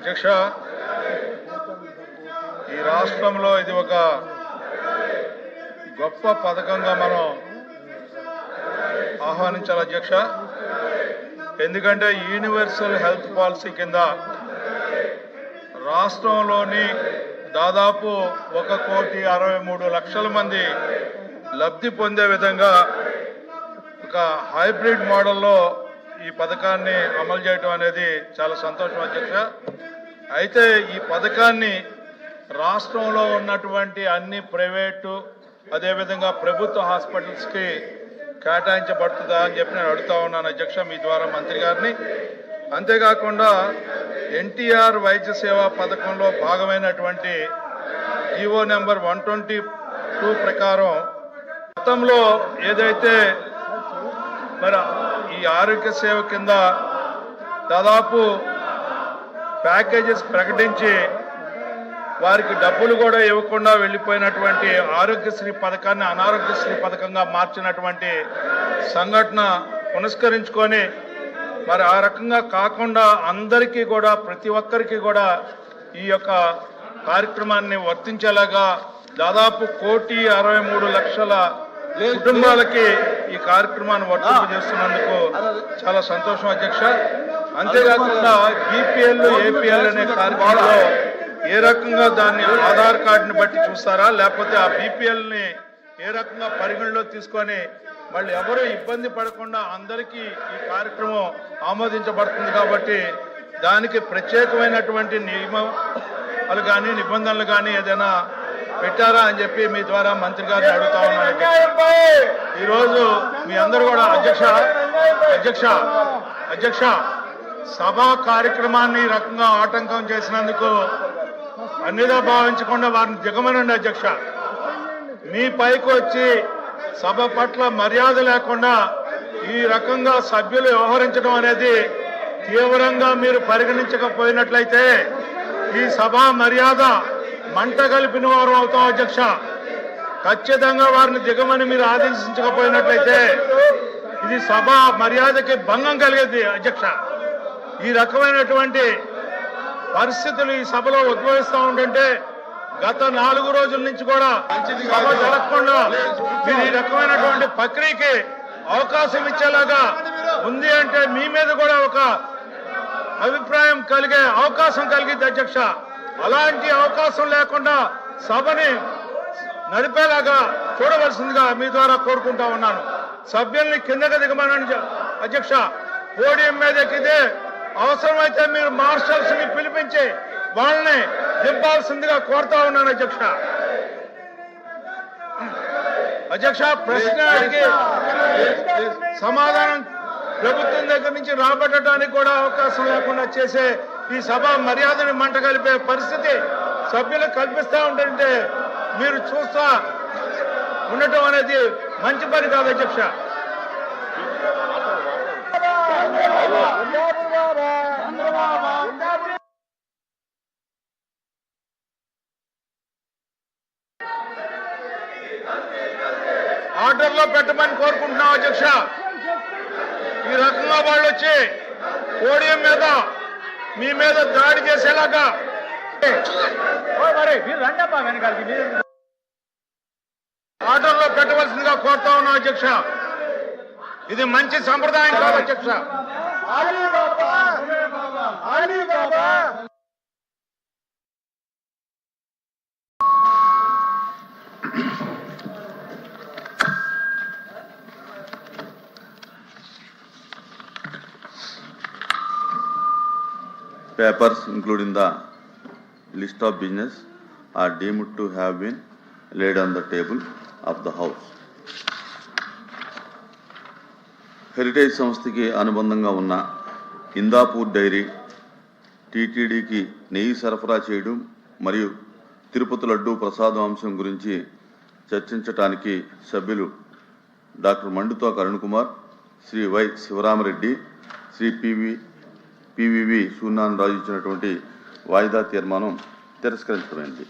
అధ్యక్ష, ఈ రాష్ట్రంలో ఇది ఒక గొప్ప పథకంగా మనం ఆహ్వానించాలి అధ్యక్ష. ఎందుకంటే యూనివర్సల్ హెల్త్ పాలసీ కింద రాష్ట్రంలోని దాదాపు 1,63,00,000 మంది లబ్ధి పొందే విధంగా ఒక హైబ్రిడ్ మోడల్లో ఈ పథకాన్ని అమలు చేయడం అనేది చాలా సంతోషం అధ్యక్ష. అయితే ఈ పథకాన్ని రాష్ట్రంలో ఉన్నటువంటి అన్ని ప్రైవేటు అదేవిధంగా ప్రభుత్వ హాస్పిటల్స్కి కేటాయించబడుతుందా అని చెప్పి నేను అడుగుతా ఉన్నాను అధ్యక్ష మీ ద్వారా మంత్రి గారిని. అంతేకాకుండా ఎన్టీఆర్ వైద్య సేవా పథకంలో భాగమైనటువంటి జీవో నెంబర్ 122 ప్రకారం గతంలో ఏదైతే మరి ఈ ఆరోగ్య సేవ కింద దాదాపు ప్యాకేజెస్ ప్రకటించి వారికి డబ్బులు కూడా ఇవ్వకుండా వెళ్ళిపోయినటువంటి ఆరోగ్యశ్రీ పథకాన్ని అనారోగ్యశ్రీ పథకంగా మార్చినటువంటి సంఘటన పునస్కరించుకొని మరి ఆ రకంగా కాకుండా అందరికీ కూడా ప్రతి ఒక్కరికి కూడా ఈ యొక్క కార్యక్రమాన్ని వర్తించేలాగా దాదాపు 1,63,00,000 కుటుంబాలకి ఈ కార్యక్రమాన్ని వర్తింపజేస్తున్నందుకు చాలా సంతోషం అధ్యక్ష. అంతేకాకుండా బీపీఎల్ ఏపీఎల్ అనే కార్యక్రమంలో ఏ రకంగా దాన్ని ఆధార్ కార్డుని బట్టి చూస్తారా లేకపోతే ఆ బీపీఎల్ని ఏ రకంగా పరిగణలో తీసుకొని మళ్ళీ ఎవరు ఇబ్బంది పడకుండా అందరికీ ఈ కార్యక్రమం ఆమోదించబడుతుంది కాబట్టి దానికి ప్రత్యేకమైనటువంటి నియమాలు కానీ నిబంధనలు కానీ ఏదైనా పెట్టారా అని చెప్పి మీ ద్వారా మంత్రి గారిని అడుగుతా ఉన్నాను. ఈరోజు మీ అందరూ కూడా అధ్యక్ష సభా కార్యక్రమాన్ని ఈ రకంగా ఆటంకం చేసినందుకు అన్నిదా భావించకుండా వారిని దిగమనండి అధ్యక్ష. మీ పైకి వచ్చి సభ పట్ల మర్యాద లేకుండా ఈ రకంగా సభ్యులు వ్యవహరించడం అనేది తీవ్రంగా మీరు పరిగణించకపోయినట్లయితే ఈ సభా మర్యాద మంట కలిపిన వారు అవుతాం అధ్యక్ష. ఖచ్చితంగా వారిని దిగమని మీరు ఆదేశించకపోయినట్లయితే ఇది సభ మర్యాదకి భంగం కలిగేది అధ్యక్ష. ఈ రకమైనటువంటి పరిస్థితులు ఈ సభలో ఉద్భవిస్తూ ఉంటుంటే గత 4 రోజుల నుంచి కూడా సభ జరగకుండా మీరు ఈ రకమైనటువంటి ప్రక్రియకి అవకాశం ఇచ్చేలాగా ఉంది అంటే మీ మీద కూడా ఒక అభిప్రాయం కలిగే అవకాశం కలిగింది అధ్యక్ష. అలాంటి అవకాశం లేకుండా సభని నడిపేలాగా చూడవలసిందిగా మీ ద్వారా కోరుకుంటా ఉన్నాను. సభ్యుల్ని కిందకి దిగమని అధ్యక్ష. పోడియం మీద ఎక్కితే అవసరమైతే మీరు మార్షల్స్ ని పిలిపించి వాళ్ళని దింపాల్సిందిగా కోరుతా ఉన్నాను అధ్యక్ష. ప్రశ్నకి సమాధానం ప్రభుత్వం దగ్గర నుంచి రాబట్టడానికి కూడా అవకాశం లేకుండా చేసే ఈ సభ మర్యాదని మంట కలిపే పరిస్థితి సభ్యులకు కల్పిస్తా ఉంటుంటే మీరు చూస్తా ఉండటం అనేది మంచి పని కాదు అధ్యక్ష. ఆర్డర్లో పెట్టమని కోరుకుంటున్నాం అధ్యక్ష. ఈ రకంగా వాళ్ళు వచ్చి పోడియం మీద మీ మీద దాడి చేసేలాగా ఆర్డర్లో పెట్టవలసిందిగా కోరుతా ఉన్నాం అధ్యక్ష. ఇది మంచి సంప్రదాయం కాదు అధ్యక్ష. Papers including the list of business are deemed to have been laid on the table of the House. Heritage సంస్థకి అనుబంధంగా ఉన్న ఇందాపూర్ డైరీ టీటీడీకి నెయ్యి సరఫరా చేయడం మరియు తిరుపతి లడ్డూ ప్రసాదం అంశం గురించి చర్చించడానికి సభ్యులు డాక్టర్ మండుతోక అరుణ్ కుమార్, శ్రీ వై శివరామరెడ్డి, శ్రీ పివివి సూర్యనారాయణ రాజు ఇచ్చినటువంటి వాయిదా తీర్మానం తిరస్కరించడమైంది.